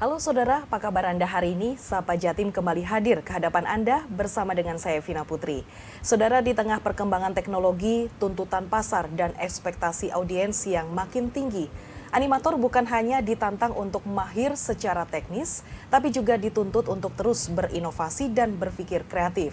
Halo saudara, apa kabar Anda hari ini? Sapa Jatim kembali hadir ke hadapan Anda bersama dengan saya Vina Putri. Saudara, di tengah perkembangan teknologi, tuntutan pasar, dan ekspektasi audiens yang makin tinggi, animator bukan hanya ditantang untuk mahir secara teknis, tapi juga dituntut untuk terus berinovasi dan berpikir kreatif.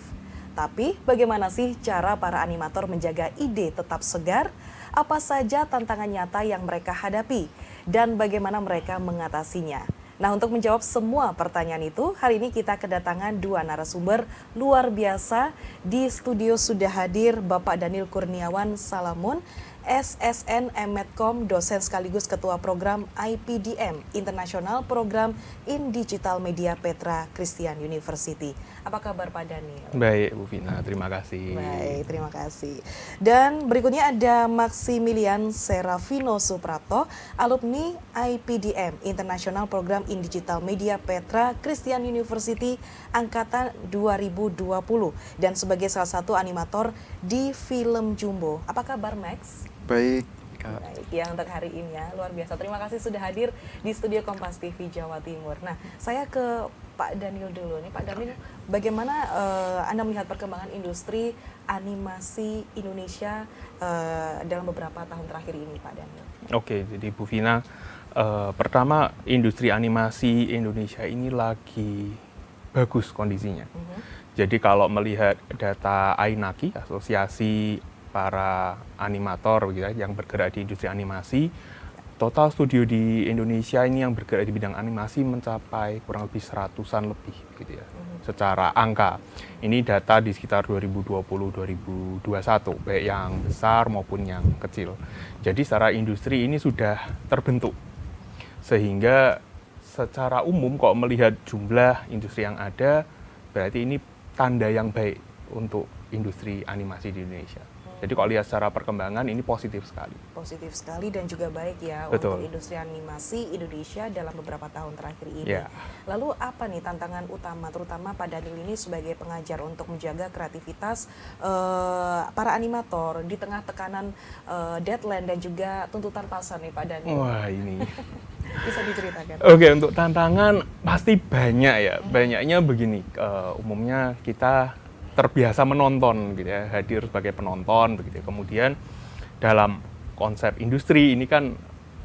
Tapi bagaimana sih cara para animator menjaga ide tetap segar? Apa saja tantangan nyata yang mereka hadapi? Dan bagaimana mereka mengatasinya? Nah, untuk menjawab semua pertanyaan itu, hari ini kita kedatangan dua narasumber luar biasa. Di studio sudah hadir Bapak Daniel Kurniawan Salamun, SSN Medcom, dosen sekaligus Ketua Program IPDM, International Program in Digital Media Petra Christian University. Apa kabar Pak Daniel? Baik, Bu Vina, terima kasih. Baik, terima kasih. Dan berikutnya ada Maximilian Serafino Suprapto, alumni IPDM, International Program in Digital Media Petra Christian University, angkatan 2020, dan sebagai salah satu animator di film Jumbo. Apa kabar, Max? Baik, Kak. Baik, ya untuk hari ini ya, luar biasa. Terima kasih sudah hadir di studio Kompas TV Jawa Timur. Nah, saya ke Pak Daniel dulu nih. Pak Daniel, bagaimana Anda melihat perkembangan industri animasi Indonesia dalam beberapa tahun terakhir ini, Pak Daniel? Oke, jadi Bu Vina, pertama industri animasi Indonesia ini lagi bagus kondisinya. Jadi kalau melihat data AINAKI, Asosiasi para Animator yang bergerak di industri animasi, total studio di Indonesia ini yang bergerak di bidang animasi mencapai kurang lebih 100-an lebih gitu ya. Secara angka. Ini data di sekitar 2020-2021, baik yang besar maupun yang kecil. Jadi secara industri ini sudah terbentuk. Sehingga secara umum kalau melihat jumlah industri yang ada, berarti ini tanda yang baik untuk industri animasi di Indonesia. Jadi kalau lihat secara perkembangan ini positif sekali. Positif sekali dan juga baik ya. Betul. Untuk industri animasi Indonesia dalam beberapa tahun terakhir ini. Ya. Lalu apa nih tantangan utama, terutama Pak Daniel ini sebagai pengajar untuk menjaga kreativitas para animator di tengah tekanan deadline dan juga tuntutan pasar nih Pak Daniel? Wah ini. Bisa diceritakan? Oke, untuk tantangan pasti banyak ya. Banyaknya begini, umumnya kita terbiasa menonton gitu ya, hadir sebagai penonton begitu. Kemudian dalam konsep industri ini kan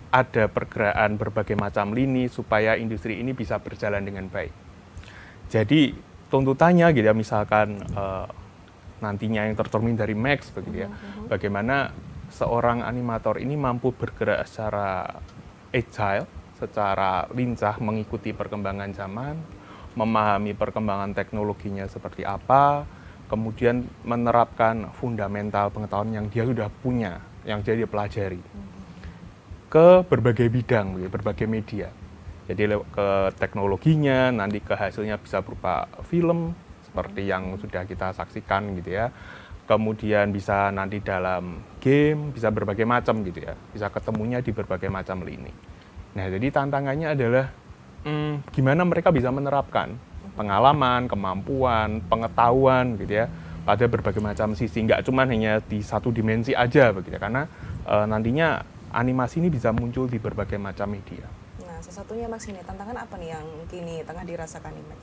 ada pergerakan berbagai macam lini supaya industri ini bisa berjalan dengan baik. Jadi tuntutannya gitu ya, misalkan nantinya yang tercermin dari Max begitu ya, bagaimana seorang animator ini mampu bergerak secara agile, secara lincah mengikuti perkembangan zaman, memahami perkembangan teknologinya seperti apa, kemudian menerapkan fundamental pengetahuan yang dia sudah punya, yang dia pelajari ke berbagai bidang, berbagai media. Jadi ke teknologinya, nanti ke hasilnya bisa berupa film, seperti yang sudah kita saksikan gitu ya. Kemudian bisa nanti dalam game, bisa berbagai macam gitu ya. Bisa ketemunya di berbagai macam lini. Nah, jadi tantangannya adalah gimana mereka bisa menerapkan pengalaman, kemampuan, pengetahuan gitu ya pada berbagai macam sisi, nggak cuma hanya di satu dimensi aja begitu ya, karena nantinya animasi ini bisa muncul di berbagai macam media. Nah, salah satunya Max ini, tantangan apa nih yang kini tengah dirasakan nih Max?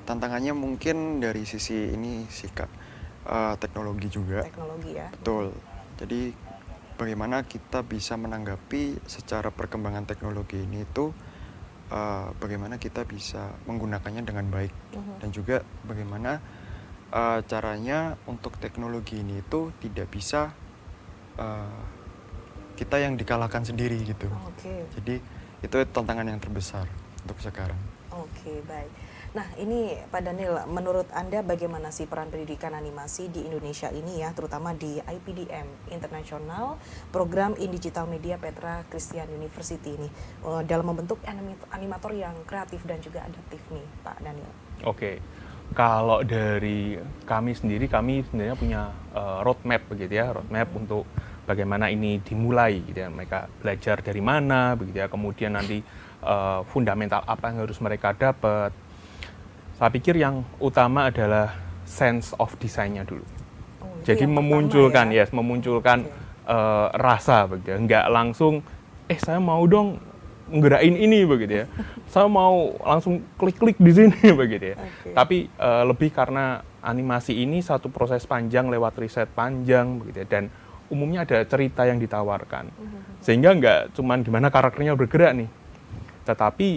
Tantangannya mungkin dari sisi ini sih Kak, teknologi juga. Teknologi ya. Betul. Jadi bagaimana kita bisa menanggapi secara perkembangan teknologi ini itu, bagaimana kita bisa menggunakannya dengan baik, dan juga bagaimana caranya untuk teknologi ini itu tidak bisa kita yang dikalahkan sendiri gitu. Jadi itu tantangan yang terbesar untuk sekarang. Oke, baik. Nah, ini Pak Daniel, menurut Anda bagaimana sih peran pendidikan animasi di Indonesia ini ya, terutama di IPDM, International Program in Digital Media Petra Christian University ini, dalam membentuk animator yang kreatif dan juga adaptif nih, Pak Daniel? Oke, kalau dari kami sendiri, kami sebenarnya punya roadmap begitu ya, roadmap untuk bagaimana ini dimulai gitu ya, mereka belajar dari mana begitu ya, kemudian nanti fundamental apa yang harus mereka dapat. Saya pikir yang utama adalah sense of design-nya dulu. Jadi memunculkan, memunculkan rasa begitu. Enggak langsung, saya mau dong nggerain ini begitu ya. Saya mau langsung klik-klik di sini begitu ya. Oke. Tapi lebih karena animasi ini satu proses panjang lewat riset panjang begitu ya, dan umumnya ada cerita yang ditawarkan. Sehingga nggak cuman gimana karakternya bergerak nih. Tetapi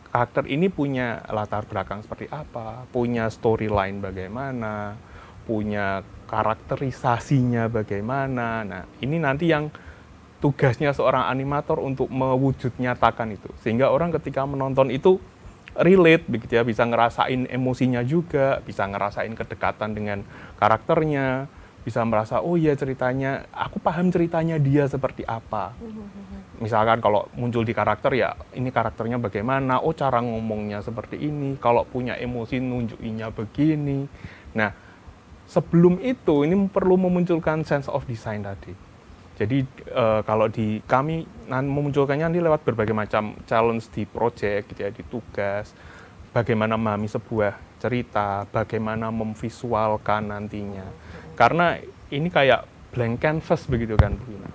karakter ini punya latar belakang seperti apa, punya storyline bagaimana, punya karakterisasinya bagaimana. Nah, ini nanti yang tugasnya seorang animator untuk mewujud nyatakan itu. Sehingga orang ketika menonton itu relate begitu ya, bisa ngerasain emosinya juga, bisa ngerasain kedekatan dengan karakternya, bisa merasa oh iya ceritanya, aku paham ceritanya dia seperti apa. Misalkan kalau muncul di karakter ya, ini karakternya bagaimana, oh cara ngomongnya seperti ini, kalau punya emosi nunjukinnya begini. Nah, sebelum itu ini perlu memunculkan sense of design tadi. Jadi kalau di kami memunculkannya nanti lewat berbagai macam challenge di project gitu ya, di tugas, bagaimana memahami sebuah cerita, bagaimana memvisualkan nantinya. Karena ini kayak blank canvas begitu kan Bu Ina.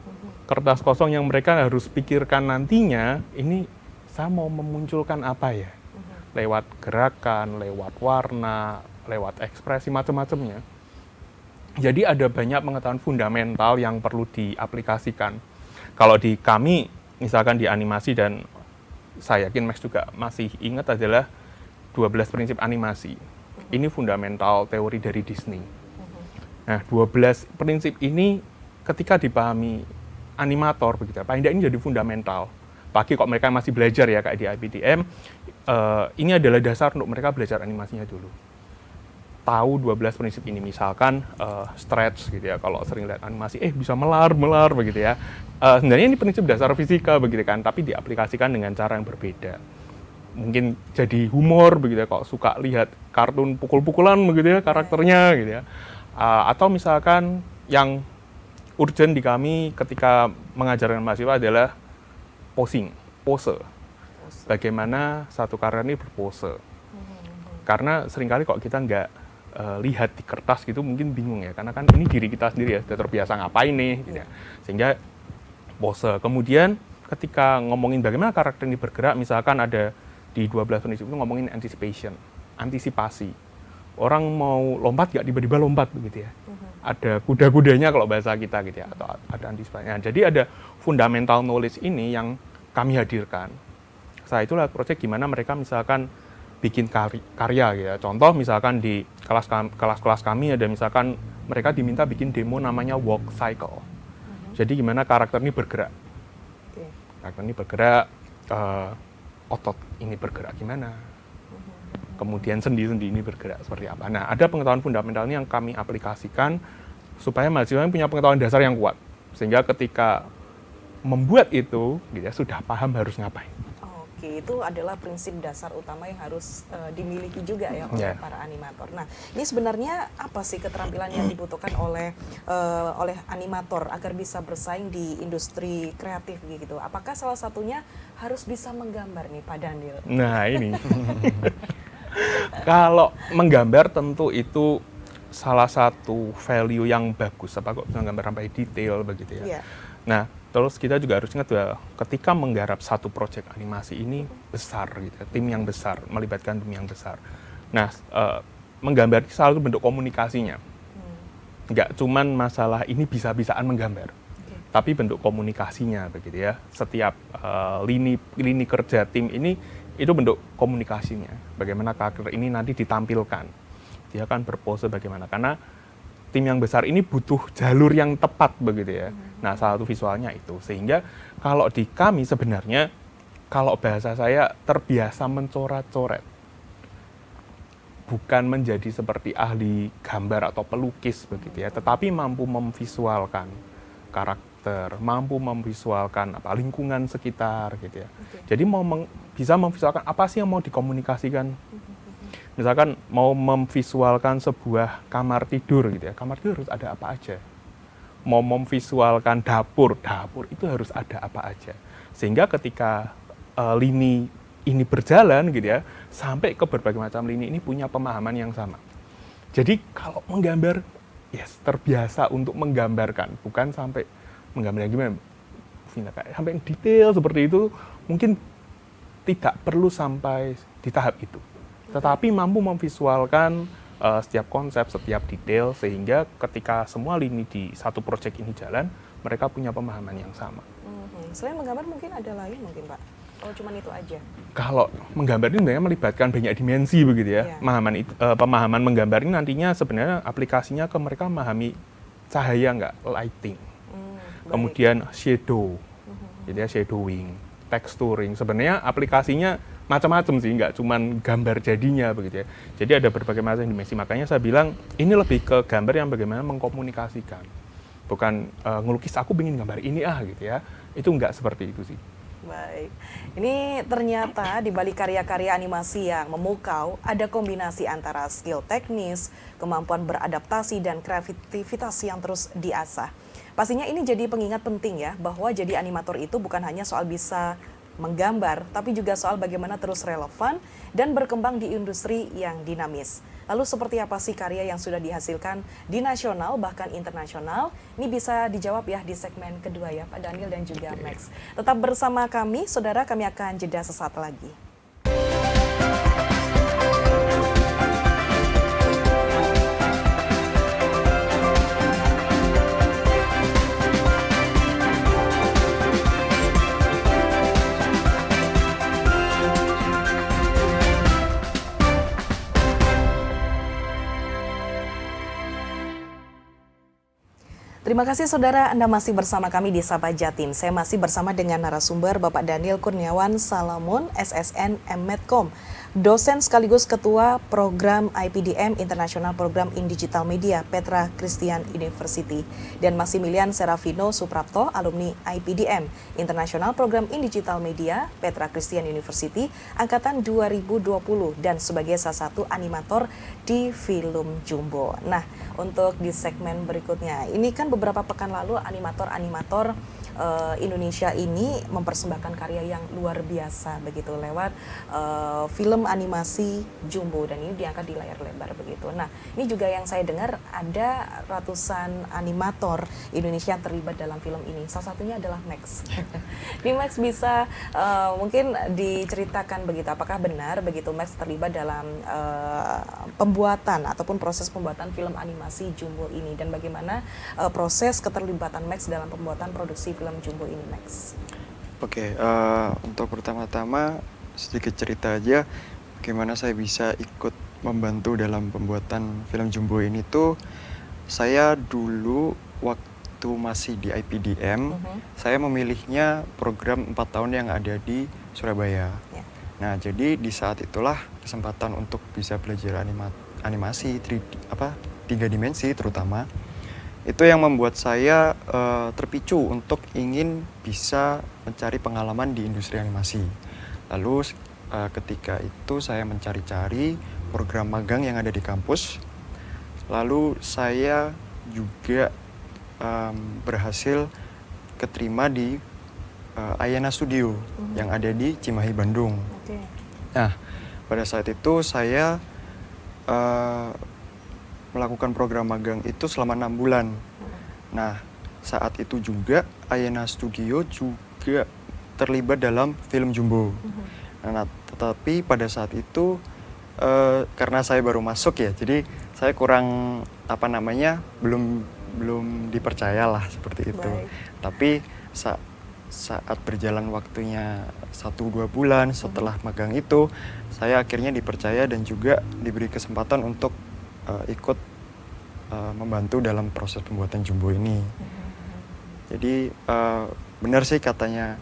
Kertas kosong yang mereka harus pikirkan nantinya, ini saya mau memunculkan apa ya? Lewat gerakan, lewat warna, lewat ekspresi macam-macamnya. Jadi ada banyak pengetahuan fundamental yang perlu diaplikasikan. Kalau di kami, misalkan di animasi, dan saya yakin Max juga masih ingat adalah 12 prinsip animasi. Ini fundamental teori dari Disney. Nah, 12 prinsip ini ketika dipahami animator, begitu, paling tidak ini jadi fundamental. Apalagi kok mereka masih belajar ya, kayak di IPTM, ini adalah dasar untuk mereka belajar animasinya dulu. Tahu 12 prinsip ini, misalkan stretch gitu ya, kalau sering lihat animasi bisa melar begitu ya. Sebenarnya ini prinsip dasar fisika begitu kan, tapi diaplikasikan dengan cara yang berbeda. Mungkin jadi humor begitu ya, kalau suka lihat kartun pukul-pukulan begitu ya karakternya gitu ya. Atau misalkan yang urgent di kami ketika mengajarkan mahasiswa adalah pose. Bagaimana satu karakter ini berpose. Karena seringkali kok kita nggak lihat di kertas gitu mungkin bingung ya, karena kan ini diri kita sendiri ya, sudah terbiasa ngapain nih gitu ya. Sehingga pose. Kemudian ketika ngomongin bagaimana karakter ini bergerak, misalkan ada di 12 prinsip itu ngomongin antisipasi. Orang mau lompat nggak tiba-tiba lompat begitu ya. Ada kuda-kudanya kalau bahasa kita gitu ya, atau ada antisipasi. Nah, jadi ada fundamental knowledge ini yang kami hadirkan. Setelah itu lewat project gimana mereka misalkan bikin karya gitu ya. Contoh misalkan di kelas-kelas kami ada misalkan mereka diminta bikin demo namanya walk cycle. Jadi gimana karakter ini bergerak. Karakter ini bergerak, otot ini bergerak gimana. Kemudian sendi-sendi ini bergerak seperti apa. Nah, ada pengetahuan fundamental ini yang kami aplikasikan supaya mahasiswa punya pengetahuan dasar yang kuat. Sehingga ketika membuat itu gitu ya, sudah paham harus ngapain. Oke, itu adalah prinsip dasar utama yang harus dimiliki juga ya oleh para animator. Nah, ini sebenarnya apa sih keterampilan yang dibutuhkan oleh animator agar bisa bersaing di industri kreatif gitu? Apakah salah satunya harus bisa menggambar nih, Pak Daniel? Nah, ini. Kalau menggambar tentu itu salah satu value yang bagus. Apa kok bisa menggambar sampai detail begitu ya? Yeah. Nah, terus kita juga harus ingat bahwa ketika menggarap satu proyek animasi ini besar gitu, tim yang besar, melibatkan tim yang besar. Nah, menggambar selalu bentuk komunikasinya. Nggak cuman masalah ini bisa-bisaan menggambar, tapi bentuk komunikasinya begitu ya. Setiap lini kerja tim ini itu bentuk komunikasinya. Bagaimana karakter ini nanti ditampilkan. Dia akan berpose bagaimana, karena tim yang besar ini butuh jalur yang tepat begitu ya. Nah, salah satu visualnya itu. Sehingga kalau di kami sebenarnya, kalau bahasa saya terbiasa mencoret-coret. Bukan menjadi seperti ahli gambar atau pelukis begitu ya, tetapi mampu memvisualkan karakter, mampu memvisualkan lingkungan sekitar gitu ya. Jadi bisa memvisualkan apa sih yang mau dikomunikasikan. Misalkan mau memvisualkan sebuah kamar tidur gitu ya, kamar tidur harus ada apa aja. Mau memvisualkan dapur itu harus ada apa aja. Sehingga ketika lini ini berjalan gitu ya, sampai ke berbagai macam lini ini punya pemahaman yang sama. Jadi kalau menggambar, terbiasa untuk menggambarkan, bukan sampai menggambarnya gimana, sampai detail seperti itu, mungkin tidak perlu sampai di tahap itu, tetapi mampu memvisualkan setiap konsep, setiap detail, sehingga ketika semua lini di satu proyek ini jalan, mereka punya pemahaman yang sama. Selain menggambar mungkin ada lain mungkin Pak? Oh cuma itu aja? Kalau menggambar ini sebenarnya melibatkan banyak dimensi begitu ya. Pemahaman menggambar ini nantinya sebenarnya aplikasinya ke mereka memahami cahaya nggak, lighting. Kemudian shadow, gitu ya, shadowing, texturing. Sebenarnya aplikasinya macam-macam sih, nggak cuman gambar jadinya begitu ya. Jadi ada berbagai macam dimensi. Makanya saya bilang ini lebih ke gambar yang bagaimana mengkomunikasikan. Bukan ngelukis aku ingin gambar ini gitu ya. Itu nggak seperti itu sih. Baik, ini ternyata di balik karya-karya animasi yang memukau ada kombinasi antara skill teknis, kemampuan beradaptasi dan kreativitas yang terus diasah. Pastinya ini jadi pengingat penting ya bahwa jadi animator itu bukan hanya soal bisa menggambar, tapi juga soal bagaimana terus relevan dan berkembang di industri yang dinamis. Lalu seperti apa sih karya yang sudah dihasilkan di nasional bahkan internasional? Ini bisa dijawab ya di segmen kedua ya Pak Daniel dan juga Max. Tetap bersama kami, saudara, kami akan jeda sesaat lagi. Terima kasih saudara, Anda masih bersama kami di Sapa Jatim. Saya masih bersama dengan narasumber Bapak Daniel Kurniawan Salamon, SSN M-Medcom, dosen sekaligus Ketua Program IPDM International Program in Digital Media Petra Christian University, dan Maximilian Serafino Suprapto, alumni IPDM International Program in Digital Media Petra Christian University angkatan 2020 dan sebagai salah satu animator di film Jumbo. Nah, untuk di segmen berikutnya, ini kan beberapa pekan lalu animator-animator Indonesia ini mempersembahkan karya yang luar biasa begitu lewat film animasi Jumbo, dan ini diangkat di layar lebar begitu. Nah, ini juga yang saya dengar ada ratusan animator Indonesia yang terlibat dalam film ini. Salah satunya adalah Max. Ini Max bisa mungkin diceritakan begitu, apakah benar begitu Max terlibat dalam pembuatan ataupun proses pembuatan film animasi Jumbo ini, dan bagaimana proses keterlibatan Max dalam pembuatan produksi film Jumbo ini, Max? Oke, untuk pertama-tama sedikit cerita aja bagaimana saya bisa ikut membantu dalam pembuatan film Jumbo ini tuh. Saya dulu waktu masih di IPDM, saya memilihnya program 4 tahun yang ada di Surabaya. Nah, jadi di saat itulah kesempatan untuk bisa belajar animasi 3 dimensi terutama. Itu yang membuat saya terpicu untuk ingin bisa mencari pengalaman di industri animasi. Lalu ketika itu saya mencari-cari program magang yang ada di kampus. Lalu saya juga berhasil keterima di Ayana Studio yang ada di Cimahi, Bandung. Nah, pada saat itu saya melakukan program magang itu selama 6 bulan. Nah, saat itu juga Ayana Studio juga terlibat dalam film Jumbo. Nah, tetapi pada saat itu karena saya baru masuk ya, jadi saya kurang belum dipercaya lah seperti itu. Tapi saat berjalan waktunya 1-2 bulan setelah magang itu, saya akhirnya dipercaya dan juga diberi kesempatan untuk ikut membantu dalam proses pembuatan Jumbo ini. Jadi benar sih katanya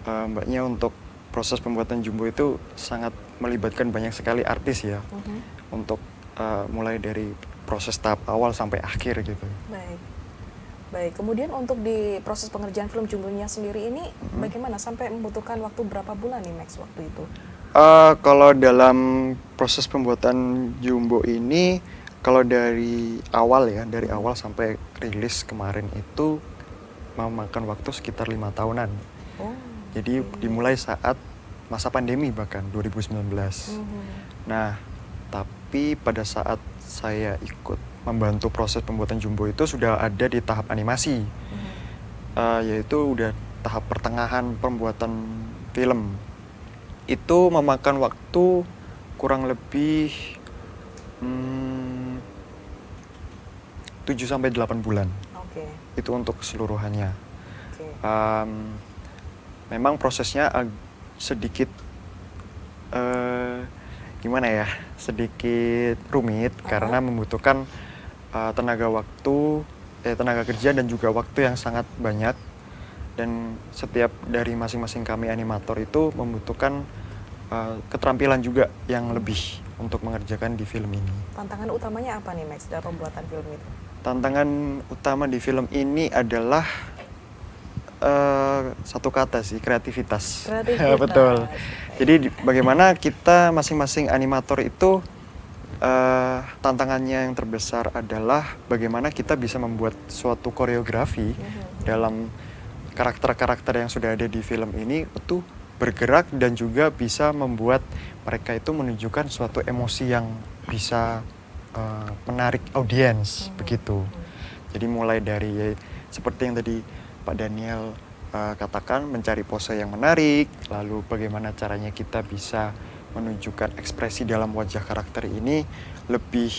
Mbaknya, untuk proses pembuatan Jumbo itu sangat melibatkan banyak sekali artis ya, untuk mulai dari proses tahap awal sampai akhir gitu. Baik. Kemudian untuk di proses pengerjaan film Jumbonya sendiri ini bagaimana, sampai membutuhkan waktu berapa bulan nih Max waktu itu? Kalau dalam proses pembuatan Jumbo ini, kalau dari awal sampai rilis kemarin itu memakan waktu sekitar 5 tahunan. Jadi dimulai saat masa pandemi bahkan 2019. Nah, tapi pada saat saya ikut membantu proses pembuatan Jumbo itu sudah ada di tahap animasi, yaitu udah tahap pertengahan pembuatan film. itu memakan waktu kurang lebih 7 sampai 8 bulan. Oke. Itu untuk keseluruhannya. Oke. Memang prosesnya sedikit gimana ya, sedikit rumit karena membutuhkan tenaga kerja dan juga waktu yang sangat banyak, dan setiap dari masing-masing kami animator itu membutuhkan keterampilan juga yang lebih untuk mengerjakan di film ini. Tantangan utamanya apa nih Max dalam pembuatan film itu? Tantangan utama di film ini adalah satu kata sih, kreativitas. Kreativitas. Betul. Jadi bagaimana kita masing-masing animator itu tantangannya yang terbesar adalah bagaimana kita bisa membuat suatu koreografi dalam karakter-karakter yang sudah ada di film ini itu bergerak dan juga bisa membuat mereka itu menunjukkan suatu emosi yang bisa menarik audiens begitu. Jadi mulai dari seperti yang tadi Pak Daniel katakan, mencari pose yang menarik, lalu bagaimana caranya kita bisa menunjukkan ekspresi dalam wajah karakter ini lebih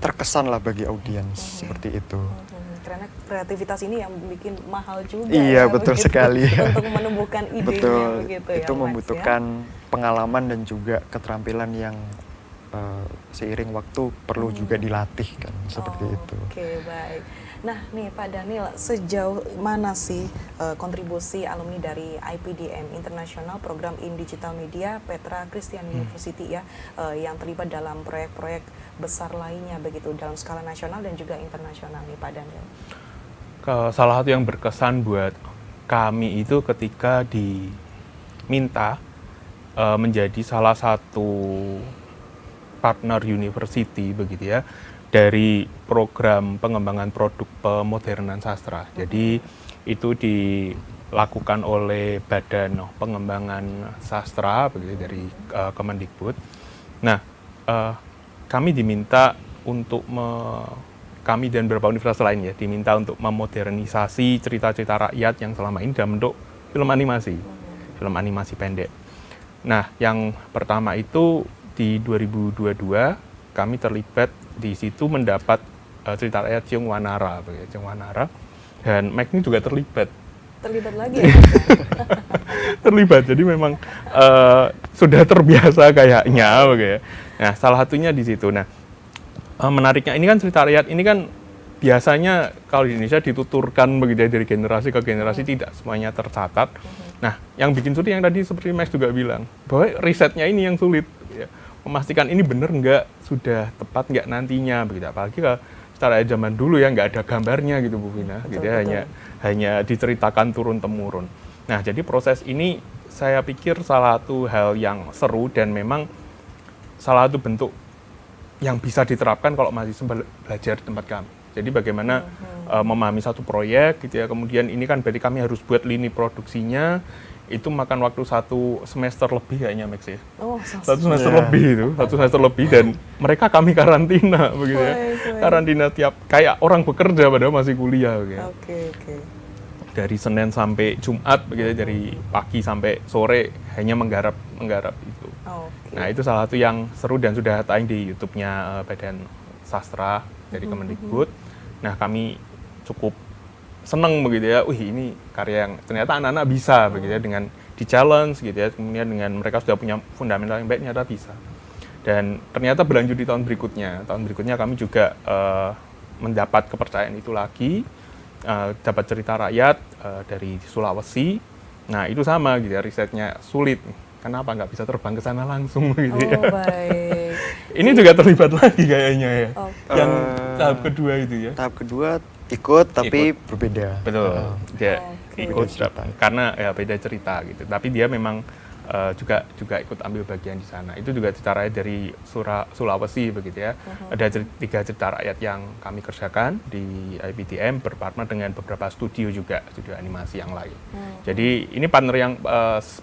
terkesan lah bagi audiens, seperti itu. Karena kreativitas ini yang bikin mahal juga. Iya, ya, betul begitu. sekali. Untuk menumbuhkan idenya Betul, begitu itu ya, Max, membutuhkan pengalaman dan juga keterampilan yang seiring waktu perlu juga dilatih kan, seperti itu. Oke, baik. Nah, nih Pak Daniel, sejauh mana sih kontribusi alumni dari IPDM International Program in Digital Media Petra Christian University ya yang terlibat dalam proyek-proyek besar lainnya begitu dalam skala nasional dan juga internasional nih Pak Daniel? Salah satu yang berkesan buat kami itu ketika diminta menjadi salah satu partner university begitu ya dari program pengembangan produk pemodernan sastra. Jadi itu dilakukan oleh Badan Pengembangan Sastra begitu dari Kemendikbud. Nah, kami diminta untuk kami dan beberapa universitas lain ya diminta untuk memodernisasi cerita-cerita rakyat yang selama ini dalam bentuk film animasi pendek. Nah, yang pertama itu di 2022 kami terlibat di situ mendapat cerita rakyat Ciung Wanara, dan Max ini juga terlibat lagi ya? terlibat, jadi memang sudah terbiasa kayaknya, begitu. Nah, salah satunya di situ. Nah, menariknya ini kan cerita rakyat ini kan biasanya kalau di Indonesia dituturkan begitu ya, dari generasi ke generasi, tidak semuanya tercatat. Nah, yang bikin sulit yang tadi seperti Max juga bilang bahwa risetnya ini yang sulit. Ya. Memastikan ini benar nggak, sudah tepat nggak nantinya begitu, apalagi kalau secara zaman dulu ya nggak ada gambarnya gitu Bu Vina, gitu ya, hanya diceritakan turun temurun. Nah, jadi proses ini saya pikir salah satu hal yang seru dan memang salah satu bentuk yang bisa diterapkan kalau mahasiswa belajar di tempat kami. Jadi bagaimana memahami satu proyek gitu ya, kemudian ini kan berarti kami harus buat lini produksinya. Itu makan waktu 1 semester lebih kayaknya Max ya. Oh, 1 semester lebih itu, 1 semester lebih, dan mereka kami karantina begitu ya. Karantina tiap kayak orang bekerja padahal masih kuliah begitu. Oke. Dari Senin sampai Jumat begitu, dari pagi sampai sore hanya menggarap itu. Nah, itu salah satu yang seru dan sudah tayang di YouTube-nya Badan Sastra dari Kemendikbud. Nah, kami cukup seneng begitu ya, ini karya yang ternyata anak-anak bisa begitu ya, dengan di challenge gitu ya, kemudian dengan mereka sudah punya fundamental yang baik, ternyata bisa. Dan ternyata berlanjut di tahun berikutnya kami juga mendapat kepercayaan itu lagi, dapat cerita rakyat dari Sulawesi. Nah, itu sama gitu ya, risetnya sulit. Kenapa nggak bisa terbang ke sana langsung gitu ya. Baik. Ini juga terlibat lagi kayaknya ya. Yang tahap kedua itu ya. Tahap kedua ikut tapi berbeda. Betul. Dia ikut karena ya beda cerita gitu. Tapi dia memang juga ikut ambil bagian di sana. Itu juga cerita rakyat dari Sulawesi begitu ya. Ada 3 cerita rakyat yang kami kerjakan di IPDM berpartner dengan beberapa studio juga, studio animasi yang lain. Jadi ini partner yang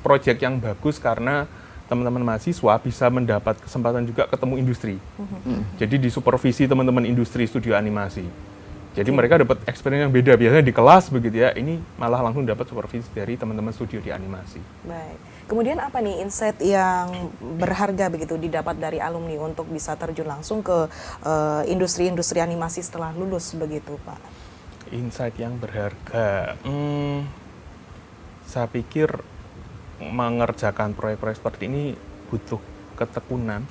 project yang bagus karena teman-teman mahasiswa bisa mendapat kesempatan juga ketemu industri. Jadi disupervisi teman-teman industri studio animasi. Jadi mereka dapat experience yang beda, biasanya di kelas begitu ya, ini malah langsung dapat supervisi dari teman-teman studio di animasi. Baik. Kemudian apa nih insight yang berharga begitu didapat dari alumni untuk bisa terjun langsung ke industri-industri animasi setelah lulus begitu, Pak? Insight yang berharga, saya pikir mengerjakan proyek-proyek seperti ini butuh ketekunan,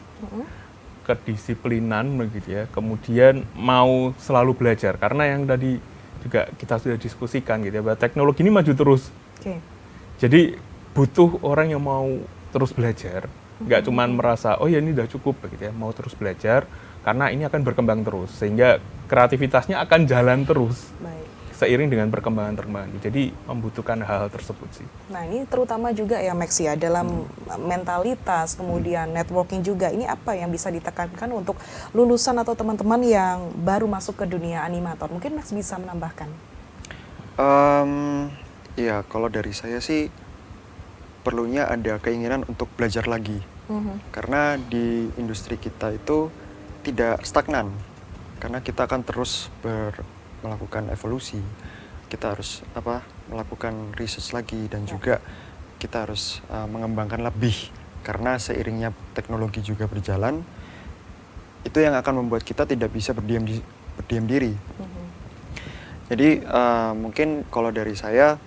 kedisiplinan begitu ya. Kemudian mau selalu belajar karena yang tadi juga kita sudah diskusikan gitu ya, bahwa teknologi ini maju terus. Jadi butuh orang yang mau terus belajar, nggak cuman merasa oh ya ini udah cukup begitu ya, mau terus belajar karena ini akan berkembang terus sehingga kreativitasnya akan jalan terus. Baik. Seiring dengan perkembangan. Jadi membutuhkan hal-hal tersebut sih. Nah ini terutama juga ya Max ya, dalam mentalitas, kemudian networking juga, ini apa yang bisa ditekankan untuk lulusan atau teman-teman yang baru masuk ke dunia animator? Mungkin Max bisa menambahkan. Ya kalau dari saya sih perlunya ada keinginan untuk belajar lagi. Karena di industri kita itu tidak stagnan. Karena kita akan terus melakukan evolusi, kita harus melakukan research lagi dan juga kita harus mengembangkan lebih karena seiringnya teknologi juga berjalan, itu yang akan membuat kita tidak bisa berdiam diri. Jadi mungkin kalau dari saya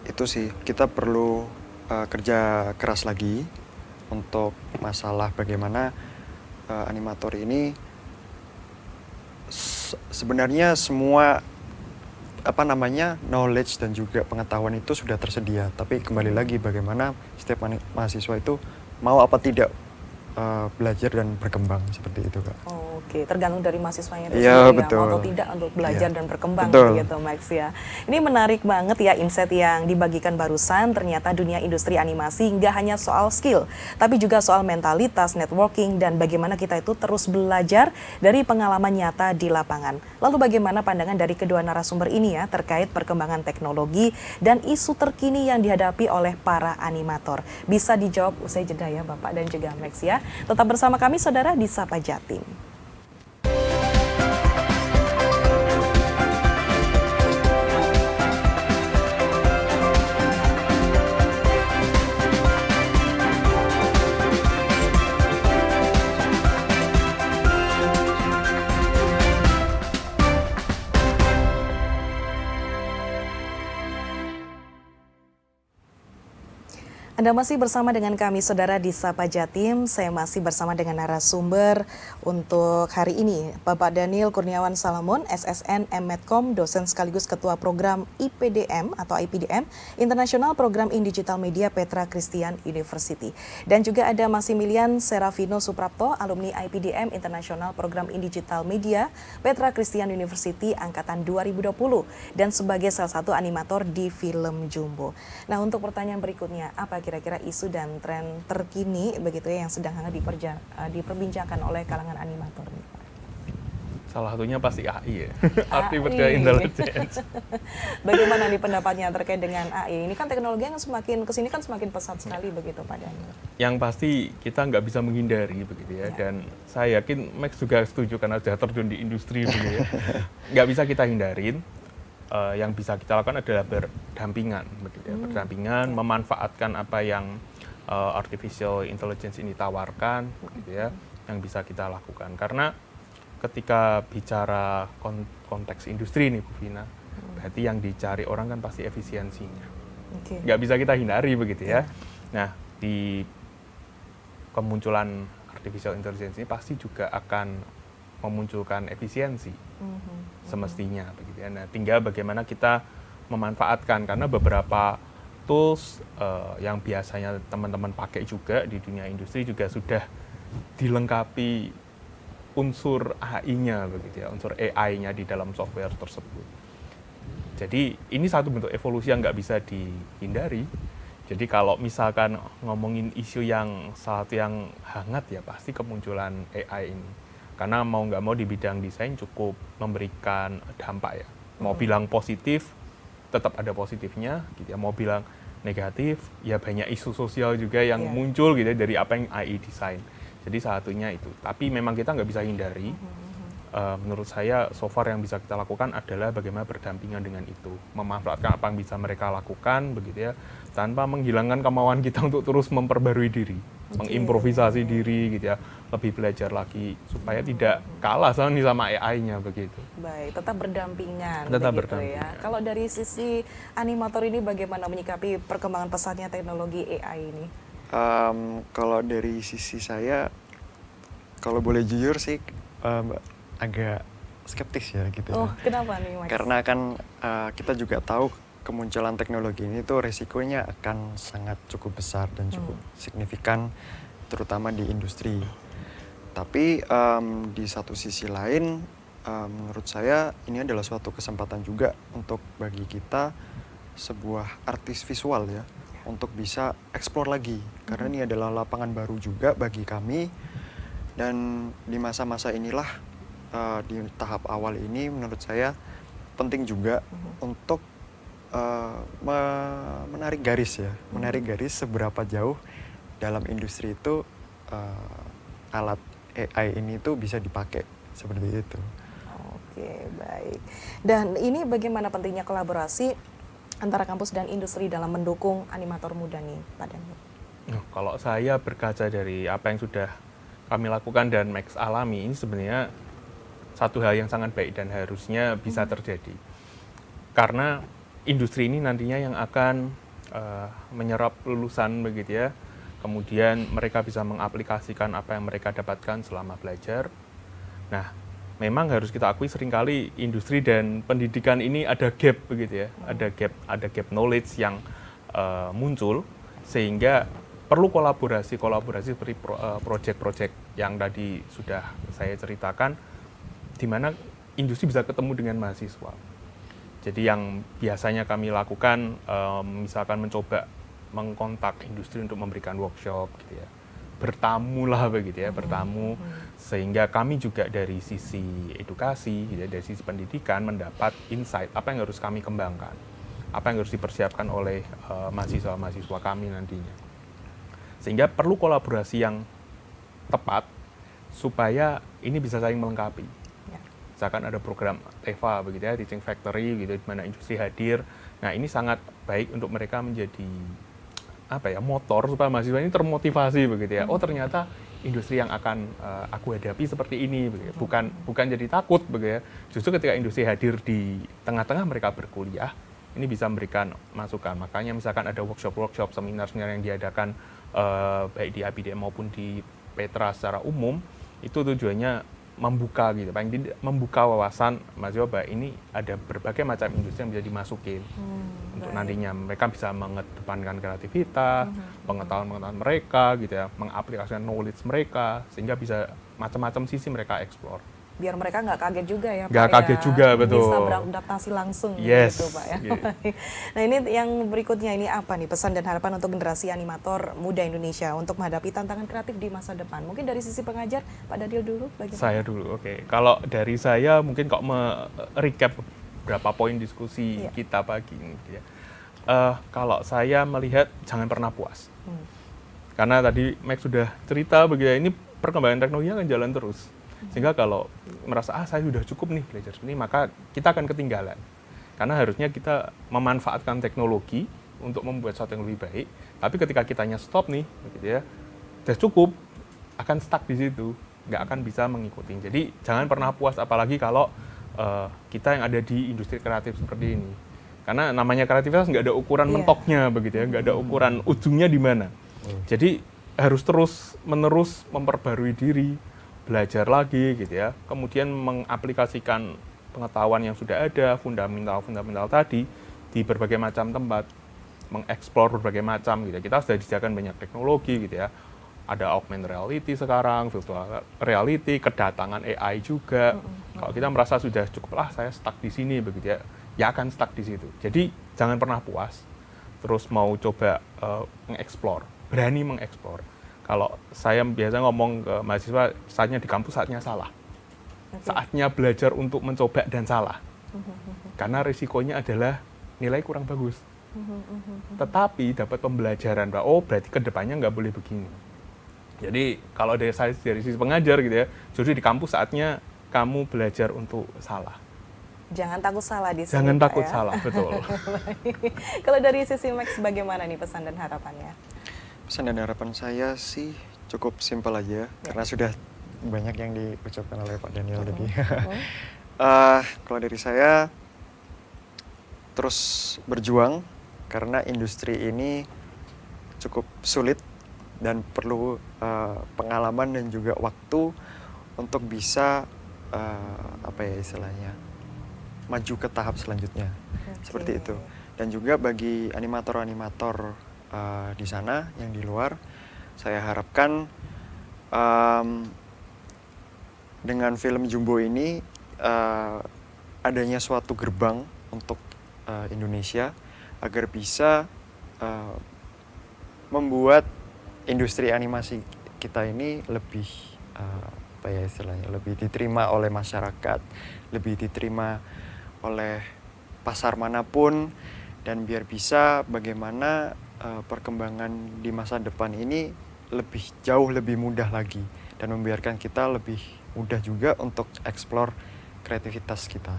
itu sih kita perlu kerja keras lagi untuk masalah bagaimana animator ini sebenarnya semua knowledge dan juga pengetahuan itu sudah tersedia, tapi kembali lagi bagaimana setiap mahasiswa itu mau apa tidak belajar dan berkembang seperti itu, Kak. Oke, tergantung dari mahasiswanya itu Iya, sendiri betul. ya, mau atau tidak untuk belajar dan berkembang Betul. gitu Max ya. Ini menarik banget ya insight yang dibagikan barusan, ternyata dunia industri animasi nggak hanya soal skill, tapi juga soal mentalitas, networking, dan bagaimana kita itu terus belajar dari pengalaman nyata di lapangan. Lalu bagaimana pandangan dari kedua narasumber ini ya terkait perkembangan teknologi dan isu terkini yang dihadapi oleh para animator? Bisa dijawab usai jeda ya Bapak dan juga Max ya. Tetap bersama kami saudara di Sapa Jatim. Anda masih bersama dengan kami, Saudara, di Sapa Jatim. Saya masih bersama dengan narasumber untuk hari ini, Bapak Daniel Kurniawan Salamon, SSN M-Medcom, dosen sekaligus Ketua Program IPDM atau IPDM, International Program in Digital Media Petra Christian University. Dan juga ada Maximilian Serafino Suprapto, alumni IPDM, International Program in Digital Media Petra Christian University Angkatan 2020, dan sebagai salah satu animator di film Jumbo. Nah, untuk pertanyaan berikutnya, apa kira-kira isu dan tren terkini begitu ya yang sedang hangat diperbincangkan oleh kalangan animator nih, Pak? Salah satunya pasti AI ya, Artificial Intelligence. Bagaimana nih pendapatnya terkait dengan AI? Ini kan teknologi yang semakin kesini kan semakin pesat sekali begitu Pak Daniel. Yang pasti kita nggak bisa menghindari begitu ya, dan saya yakin Max juga setuju karena sudah terjun di industri begitu ya. Nggak bisa kita hindarin. Yang bisa kita lakukan adalah berdampingan, begitu ya, berdampingan, memanfaatkan apa yang artificial intelligence ini tawarkan, begitu ya, yang bisa kita lakukan. Karena ketika bicara konteks industri nih, Bu Vina, berarti yang dicari orang kan pasti efisiensinya. Nggak bisa kita hindari, begitu ya. Nah, di kemunculan artificial intelligence ini pasti juga akan memunculkan efisiensi. Semestinya begitu ya. Nah, tinggal bagaimana kita memanfaatkan, karena beberapa tools yang biasanya teman-teman pakai juga di dunia industri juga sudah dilengkapi unsur AI-nya begitu ya, unsur AI-nya di dalam software tersebut. Jadi ini satu bentuk evolusi yang nggak bisa dihindari. Jadi kalau misalkan ngomongin isu yang salah satu yang hangat ya pasti kemunculan AI ini. Karena mau nggak mau di bidang desain cukup memberikan dampak ya. Mau bilang positif, tetap ada positifnya, gitu ya. Mau bilang negatif, ya banyak isu sosial juga yang muncul gitu ya, dari apa yang AI desain. Jadi salah satunya itu. Tapi memang kita nggak bisa hindari menurut saya so far yang bisa kita lakukan adalah bagaimana berdampingan dengan itu, memanfaatkan apa yang bisa mereka lakukan begitu ya, tanpa menghilangkan kemauan kita untuk terus memperbarui diri, mengimprovisasi diri gitu ya, lebih belajar lagi supaya tidak kalah sama AI-nya begitu. Baik, tetap berdampingan. Tetap begitu berdampingan. Ya. Kalau dari sisi animator ini bagaimana menyikapi perkembangan pesatnya teknologi AI ini? Kalau dari sisi saya, kalau boleh jujur sih agak skeptis ya gitu Oh, ya. kenapa nih, Mas? Karena kan kita juga tahu kemunculan teknologi ini tuh resikonya akan sangat cukup besar dan cukup signifikan, terutama di industri. Tapi di satu sisi lain, menurut saya ini adalah suatu kesempatan juga untuk bagi kita sebuah artis visual ya, untuk bisa eksplor lagi. Karena ini adalah lapangan baru juga bagi kami, dan di masa-masa inilah, di tahap awal ini menurut saya penting juga untuk menarik garis ya, menarik garis seberapa jauh dalam industri itu alat AI ini tuh bisa dipakai seperti itu. Oke, baik. Dan ini bagaimana pentingnya kolaborasi antara kampus dan industri dalam mendukung animator muda nih, Pak Daniel? Kalau saya berkaca dari apa yang sudah kami lakukan dan Max alami, ini sebenarnya satu hal yang sangat baik dan harusnya bisa terjadi. Karena industri ini nantinya yang akan menyerap lulusan begitu ya. Kemudian mereka bisa mengaplikasikan apa yang mereka dapatkan selama belajar. Nah, memang harus kita akui seringkali industri dan pendidikan ini ada gap begitu ya. Ada gap knowledge yang muncul, sehingga perlu kolaborasi seperti project-project yang tadi sudah saya ceritakan, di mana industri bisa ketemu dengan mahasiswa. Jadi yang biasanya kami lakukan, misalkan mencoba mengkontak industri untuk memberikan workshop, gitu ya, bertamu lah begitu ya, bertamu, sehingga kami juga dari sisi edukasi, gitu ya, dari sisi pendidikan mendapat insight apa yang harus kami kembangkan, apa yang harus dipersiapkan oleh mahasiswa-mahasiswa kami nantinya. Sehingga perlu kolaborasi yang tepat supaya ini bisa saling melengkapi. Misalkan ada program TEFA begitu ya, Teaching Factory gitu, di mana industri hadir. Nah, ini sangat baik untuk mereka menjadi motor supaya mahasiswa ini termotivasi begitu ya. Oh, ternyata industri yang akan aku hadapi seperti ini begitu. Bukan jadi takut begitu ya. Justru ketika industri hadir di tengah-tengah mereka berkuliah, ini bisa memberikan masukan. Makanya misalkan ada workshop-workshop, seminar-seminar yang diadakan baik di ABDM maupun di Petra secara umum, itu tujuannya membuka gitu, paling tidak membuka wawasan mahasiswa bahwa ini ada berbagai macam industri yang bisa dimasukin untuk nantinya mereka bisa mengedepankan kreativitas, pengetahuan mereka gitu ya, mengaplikasikan knowledge mereka sehingga bisa macam-macam sisi mereka eksplor. Biar mereka nggak kaget juga ya, Pak. Nggak kaget juga, betul. Bisa beradaptasi langsung yes, gitu, Pak ya. Yeah. Nah, ini yang berikutnya ini apa nih pesan dan harapan untuk generasi animator muda Indonesia untuk menghadapi tantangan kreatif di masa depan? Mungkin dari sisi pengajar, Pak Daniel dulu, bagaimana? Saya dulu, oke. Kalau dari saya mungkin kok recap beberapa poin diskusi kita pagi ini. Ya. Kalau saya melihat jangan pernah puas. Karena tadi Max sudah cerita begini, ini perkembangan teknologi akan jalan terus. Sehingga kalau merasa saya sudah cukup nih belajar ini, maka kita akan ketinggalan. Karena harusnya kita memanfaatkan teknologi untuk membuat sesuatu yang lebih baik. Tapi ketika kitanya stop nih, gitu ya, sudah cukup, akan stuck di situ, nggak akan bisa mengikuti. Jadi jangan pernah puas, apalagi kalau kita yang ada di industri kreatif seperti ini. Karena namanya kreativitas nggak ada ukuran mentoknya, begitu ya, nggak ada ukuran ujungnya di mana. Jadi harus terus-menerus memperbarui diri, belajar lagi gitu ya, kemudian mengaplikasikan pengetahuan yang sudah ada, fundamental tadi di berbagai macam tempat, mengeksplor berbagai macam gitu ya. Kita sudah disediakan banyak teknologi gitu ya, ada augmented reality sekarang, virtual reality, kedatangan AI juga. Kalau kita merasa sudah cukup lah, saya stuck di sini begitu ya, ya akan stuck di situ. Jadi jangan pernah puas, terus mau coba mengeksplor, berani mengeksplor. Kalau saya biasa ngomong ke mahasiswa, saatnya di kampus, saatnya salah. Saatnya belajar untuk mencoba dan salah. Karena risikonya adalah nilai kurang bagus. Tetapi dapat pembelajaran bahwa, oh berarti kedepannya nggak boleh begini. Jadi kalau dari sisi pengajar gitu ya, justru di kampus saatnya kamu belajar untuk salah. Jangan takut salah di sini. Jangan Pak, takut ya. salah, betul. Kalau dari sisi Max bagaimana nih pesan dan harapannya? Pesan dan harapan saya sih cukup simpel aja, karena sudah banyak yang diucapkan oleh Pak Daniel tadi. Kalau dari saya, terus berjuang, karena industri ini cukup sulit dan perlu pengalaman dan juga waktu untuk bisa apa ya istilahnya, maju ke tahap selanjutnya. Seperti itu. Dan juga bagi animator-animator di sana yang di luar, saya harapkan dengan film Jumbo ini adanya suatu gerbang untuk Indonesia agar bisa membuat industri animasi kita ini lebih apa ya istilahnya, lebih diterima oleh masyarakat, lebih diterima oleh pasar manapun, dan biar bisa bagaimana perkembangan di masa depan ini jauh lebih mudah lagi, dan membiarkan kita lebih mudah juga untuk eksplor kreativitas kita.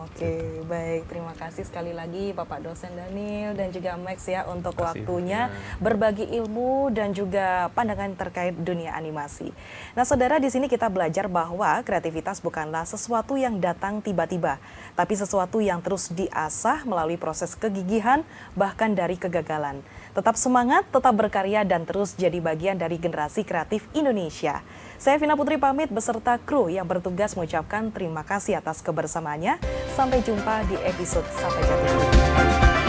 Oke, baik. Terima kasih sekali lagi Bapak Dosen Daniel dan juga Max ya untuk waktunya berbagi ilmu dan juga pandangan terkait dunia animasi. Nah, saudara, di sini kita belajar bahwa kreativitas bukanlah sesuatu yang datang tiba-tiba, tapi sesuatu yang terus diasah melalui proses kegigihan, bahkan dari kegagalan. Tetap semangat, tetap berkarya, dan terus jadi bagian dari generasi kreatif Indonesia. Saya Vina Putri pamit beserta kru yang bertugas mengucapkan terima kasih atas kebersamaannya. Sampai jumpa di episode Sapa Jati.